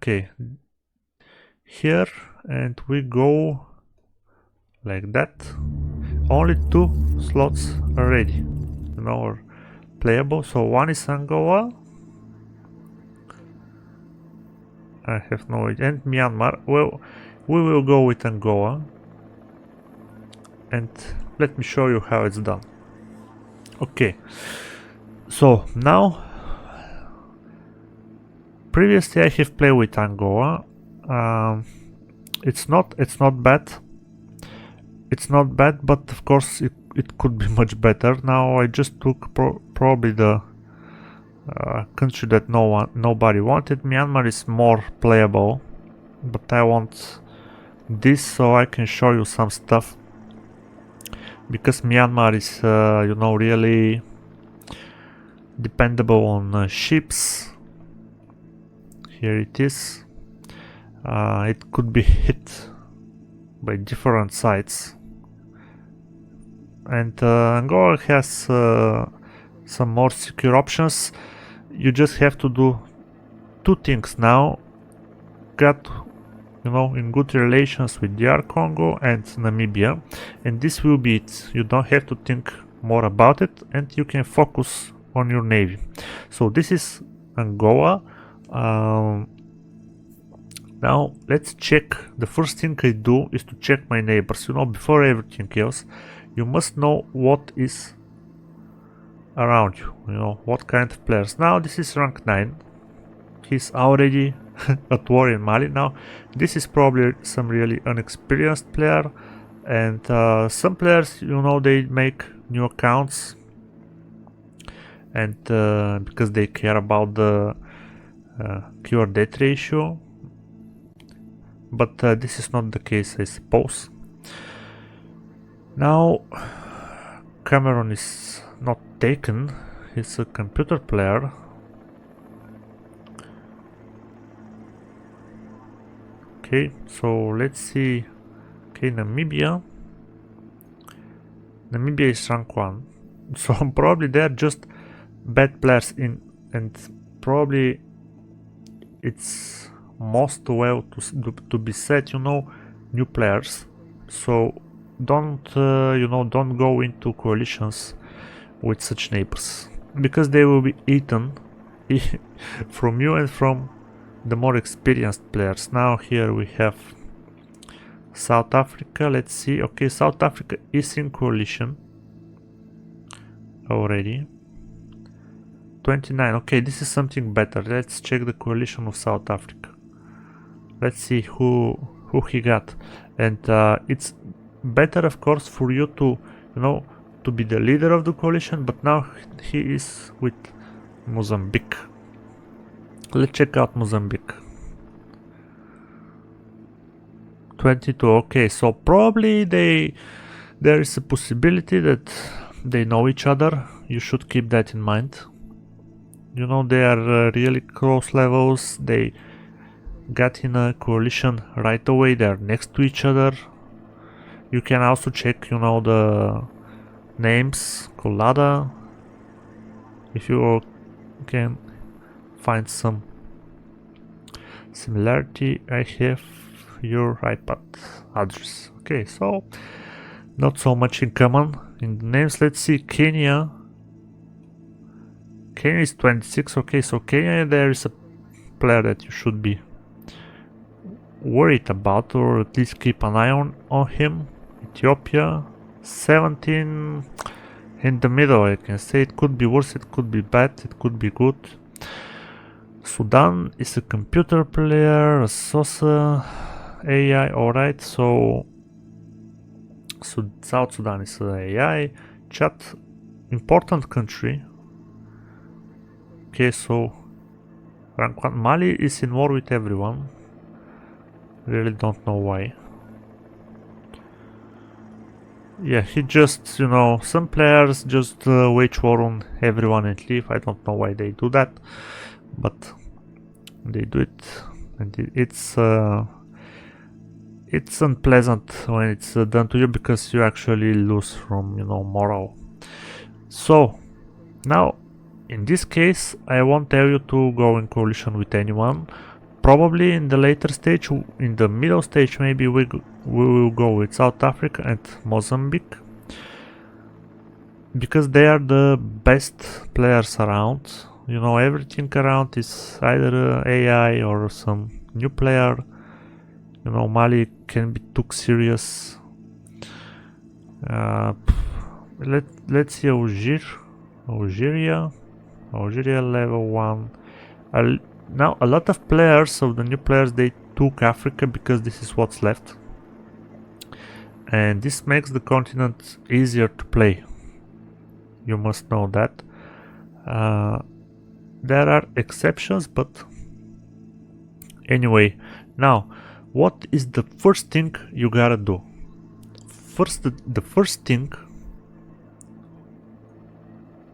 Okay, here, and we go like that. Only 2 slots are ready, are playable. So one is Angola. I have no idea. And Myanmar. Well, we will go with Angola. And let me show you how it's done. Okay. So now, previously I have played with Angola. It's not bad. It's not bad, but of course it could be much better. Now I just took probably the country that nobody wanted. Myanmar is more playable, but I want this so I can show you some stuff, because Myanmar is really dependable on ships. Here it is. It could be hit by different sides, and Angola has some more secure options. You just have to do 2 things now. Get in good relations with DR Congo and Namibia, and this will be it. You don't have to think more about it, and you can focus on your navy. So this is Angola. Now let's check. The first thing I do is to check my neighbors. Before everything else, you must know what is around you. What kind of players. Now this is rank 9. He's already at war in Mali. Now this is probably some really inexperienced player, and some players, they make new accounts, and because they care about the cure death ratio, but this is not the case, I suppose. Now Cameron is not taken. He's a computer player. Okay, so let's see. Okay, Namibia is rank 1. So probably they're just bad players and probably it's most well to be said, new players. So don't don't go into coalitions with such neighbors, because they will be eaten from you and from the more experienced players. Now here we have South Africa. Let's see. Okay, South Africa is in coalition already. 29. Okay, this is something better. Let's check the coalition of South Africa. Let's see who he got. And it's better, of course, for you to to be the leader of the coalition, but now he is with Mozambique. Let's check out Mozambique. 22. Okay, so probably there is a possibility that they know each other. You should keep that in mind. They are really close levels. They got in a coalition right away. They're next to each other. You can also check, the names, Colada, if you can find some similarity. I have your iPad address. Okay, so not so much in common in the names. Let's see. Kenya is 26. Okay, so Kenya, there is a player that you should be worried about, or at least keep an eye on him. Ethiopia 17, in the middle. I can say it could be worse, it could be bad, it could be good. Sudan is a computer player, Sosa AI. Alright, so South Sudan is AI. Chad, important country. Okay, so rank 1. Mali is in war with everyone. Really don't know why. Yeah, he just, some players just wage war on everyone and leave. I don't know why they do that, but they do it, and it's unpleasant when it's done to you, because you actually lose from, morale. So now, in this case, I won't tell you to go in coalition with anyone. Probably in the later stage, in the middle stage, maybe we will go with South Africa and Mozambique, because they are the best players around. You know, everything around is either AI or some new player. You know, Mali can be took serious. Let's see Algeria level 1. Now a lot of players of the new players, they took Africa because this is what's left, and this makes the continent easier to play. You must know that. There are exceptions, but anyway, now what is the first thing you gotta do? The first thing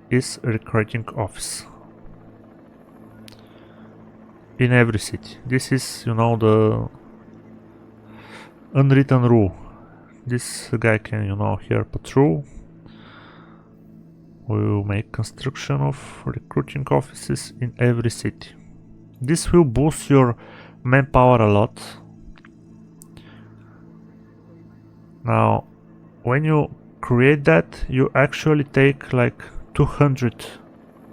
is recruiting office in every city. This is, you know, the unwritten rule. This guy can, you know, here patrol. We will make construction of recruiting offices in every city. This will boost your manpower a lot. Now, when you create that, you actually take like 200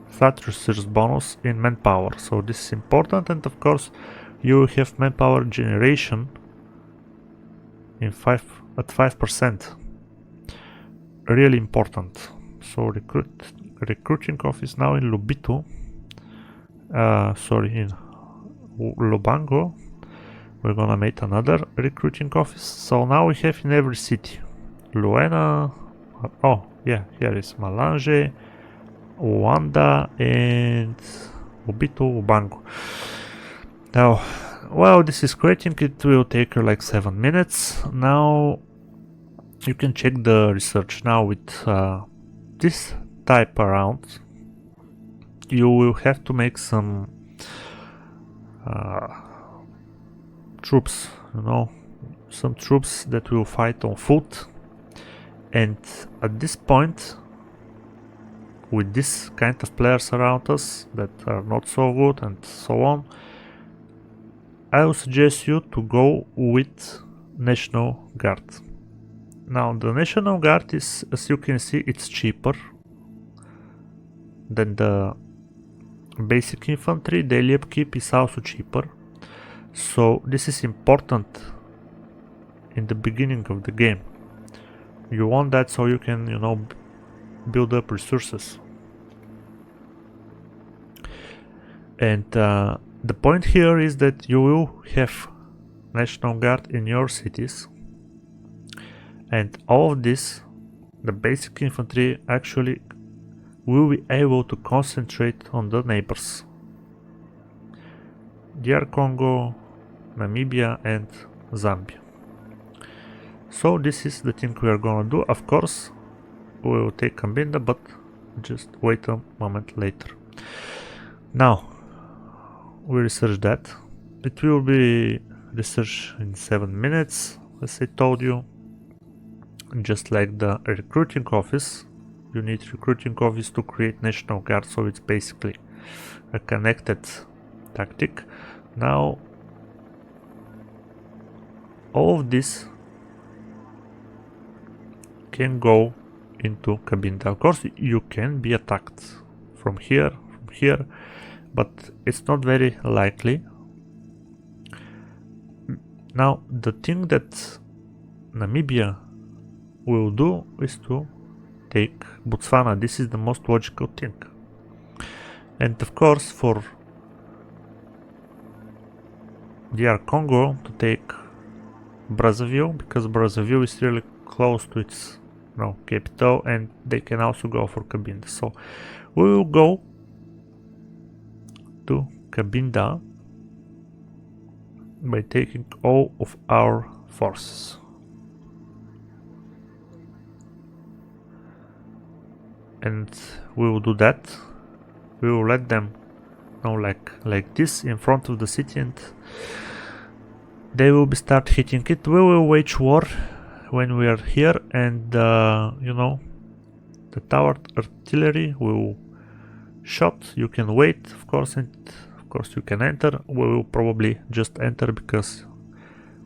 flat resource bonus in manpower. So this is important, and of course you have manpower generation in at 5%. Really important. So recruiting office now in Lobito. In Lubango. We're gonna make another recruiting office. So now we have in every city. Luena. Oh yeah, here is Malange, Wanda, and Lobito, Lubango. Now, well, this is creating. It will take you like 7 minutes. Now you can check the research. Now with this type around, you will have to make some troops, you know, some troops that will fight on foot. And at this point, with this kind of players around us that are not so good and so on, I would suggest you to go with National Guard. Now the National Guard is, as you can see, it's cheaper than the basic infantry. Daily upkeep is also cheaper. So this is important in the beginning of the game. You want that so you can, you know, build up resources. And the point here is that you will have National Guard in your cities, and all of this, the basic infantry, actually will be able to concentrate on the neighbors. DR Congo, Namibia and Zambia. So this is the thing we are gonna do. Of course we will take Cabinda, but just wait a moment later. Now we research that. It will be researched in 7 minutes, as I told you. Just like the recruiting office, you need recruiting office to create National Guard, so it's basically a connected tactic. Now all of this can go into Cabinda. Of course you can be attacked from here, but it's not very likely. Now the thing that Namibia will do is to take Botswana. This is the most logical thing. And of course for DR Congo to take Brazzaville, because Brazzaville is really close to its capital, and they can also go for Cabinda. So we will go to Cabinda by taking all of our forces. And we will do that. We will let them like this in front of the city, and they will be start hitting it. We will wage war when we are here, and the tower artillery will shot. You can wait, of course, and of course you can enter. We will probably just enter because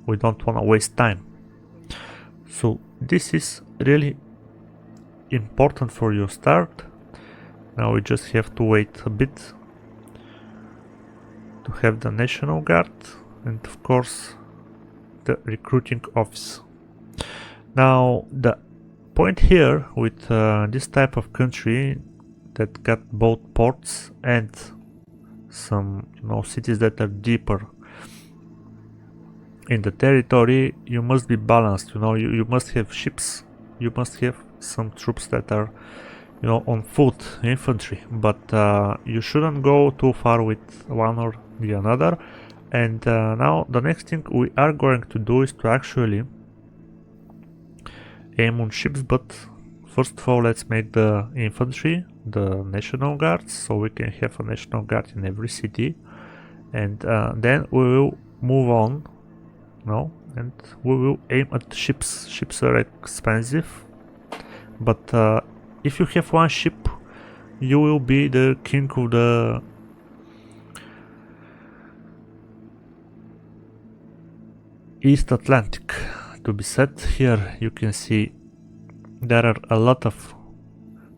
we don't want to waste time. So this is really important for your start. Now we just have to wait a bit to have the National Guard and of course the recruiting office. Now the point here with this type of country that got both ports and some cities that are deeper in the territory, you must be balanced. You must have ships, you must have some troops that are on foot, infantry, but you shouldn't go too far with one or the another. And now the next thing we are going to do is to actually aim on ships, but first of all let's make the infantry the National Guards, so we can have a National Guard in every city, and then we will move on, and we will aim at ships. Ships are expensive, but if you have one ship, you will be the king of the East Atlantic. To be set here, you can see there are a lot of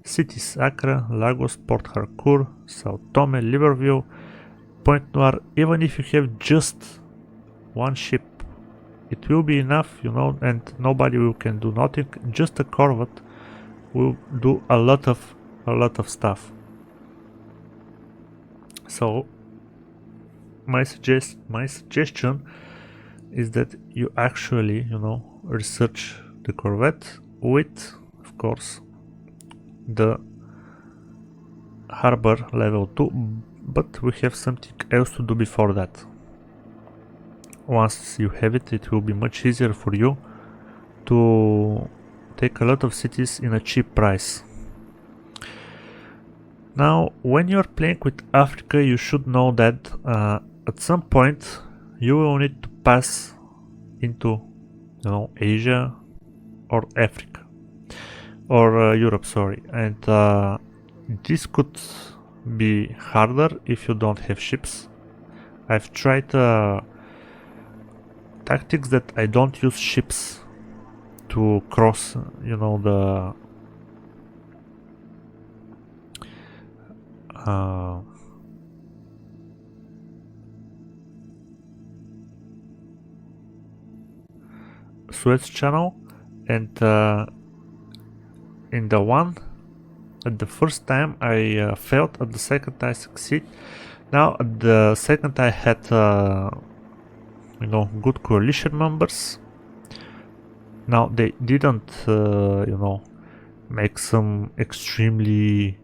cities: Accra, Lagos, Port Harcourt, Sao Tome, Libreville, Point Noir. Even if you have just one ship, it will be enough, and nobody can do nothing. Just a corvette will do a lot of stuff. So my suggestion is that you actually research the corvette with, of course, the harbor level 2, but we have something else to do before that. Once you have it, it will be much easier for you to take a lot of cities in a cheap price. Now, when you're playing with Africa, you should know that at some point you will need to pass into Asia or Africa or Europe, sorry, and this could be harder if you don't have ships. I've tried tactics that I don't use ships to cross the Suez Channel, and in the one at the first time I failed, at the second I succeed. Now at the second I had good coalition members. Now they didn't make some extremely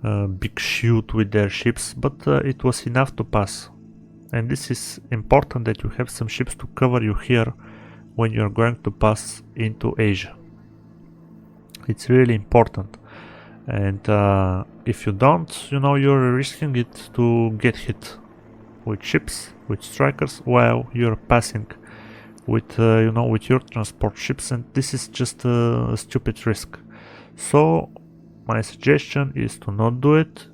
big shield with their ships, but it was enough to pass. And this is important, that you have some ships to cover you here when you're going to pass into Asia. It's really important, and if you don't, you're risking it to get hit with ships, with strikers, while you're passing with with your transport ships, and this is just a stupid risk. So my suggestion is to not do it,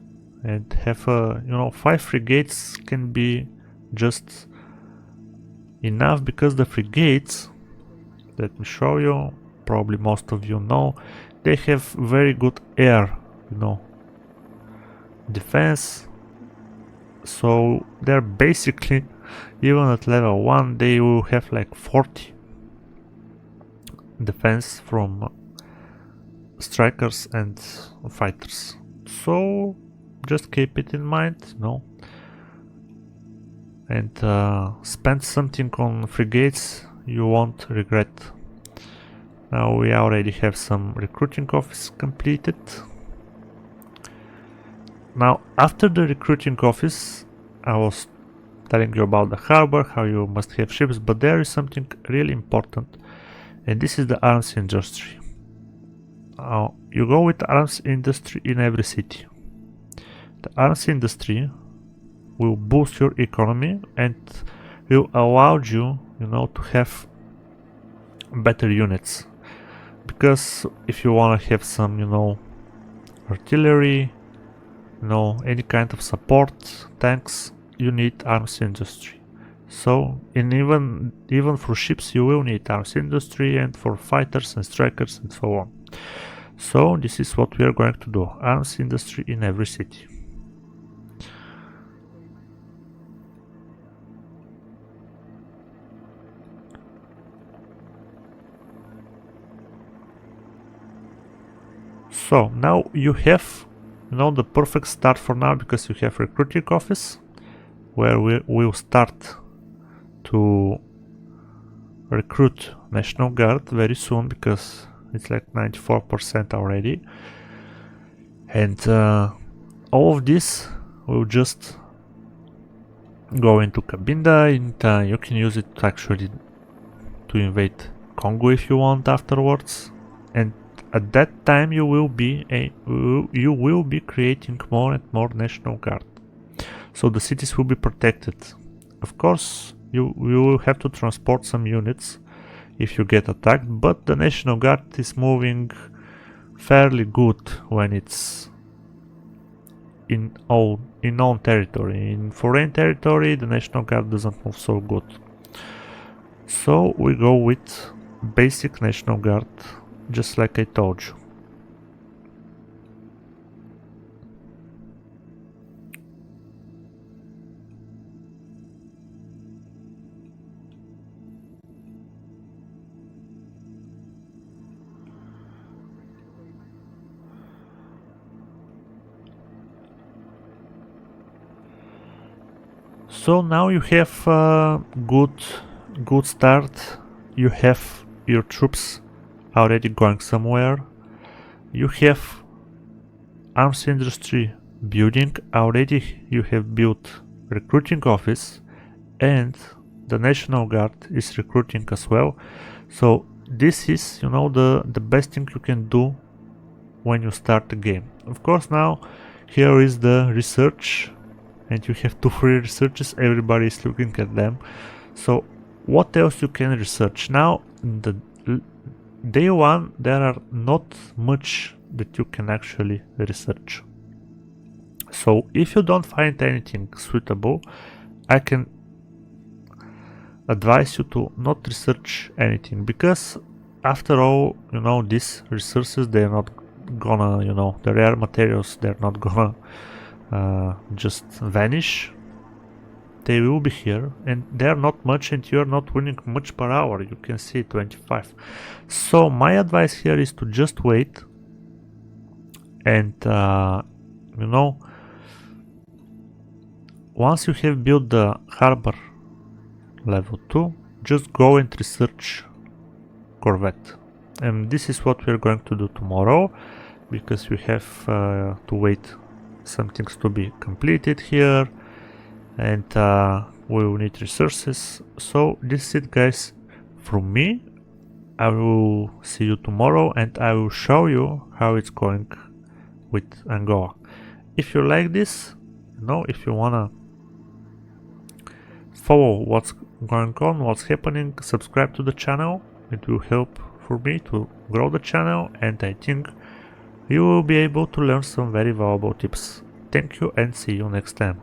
and have 5 frigates can be just enough, because the frigates, let me show you, probably most of you know, they have very good air defense. So they're basically, even at level 1, they will have like 40 defense from strikers and fighters. So just keep it in mind, and spend something on frigates, you won't regret. Now we already have some recruiting office completed. Now after the recruiting office, I was telling you about the harbor, how you must have ships, but there is something really important, and this is the arms industry. You go with arms industry in every city. The arms industry will boost your economy and will allow you, to have better units. Because if you want to have some, artillery, any kind of support, tanks, you need arms industry. So even for ships you will need arms industry, and for fighters and strikers and so on. So this is what we are going to do, arms industry in every city. So now you have the perfect start for now, because you have recruiting office where we will start to recruit National Guard very soon, because it's like 94% already, and all of this will just go into Cabinda, and you can use it actually to invade Congo if you want afterwards. And at that time you will be creating more and more National Guard, so the cities will be protected. Of course you will have to transport some units if you get attacked, but the National Guard is moving fairly good when it's in own territory. In foreign territory the National Guard doesn't move so good, so we go with basic National Guard, just like I told you. So now you have a good start. You have your troops already going somewhere. You have arms industry building already. You have built recruiting office, and the National Guard is recruiting as well. So this is the best thing you can do when you start the game. Of course, now here is the research, and you have 2 free researches. Everybody is looking at them. So what else you can research? Now the day 1 there are not much that you can actually research. So if you don't find anything suitable, I can advise you to not research anything, because after all, these resources, they're not gonna, the rare materials, they're not gonna just vanish. They will be here, and they're not much, and you're not winning much per hour. You can see 25. So my advice here is to just wait, and once you have built the harbor level 2, just go and research corvette. And this is what we're going to do tomorrow, because we have to wait some things to be completed here, and we will need resources. So this is it, guys, from me. I will see you tomorrow, and I will show you how it's going with Angola. If you like this, if you wanna follow what's going on, what's happening, subscribe to the channel. It will help for me to grow the channel, and I think you will be able to learn some very valuable tips. Thank you, and see you next time.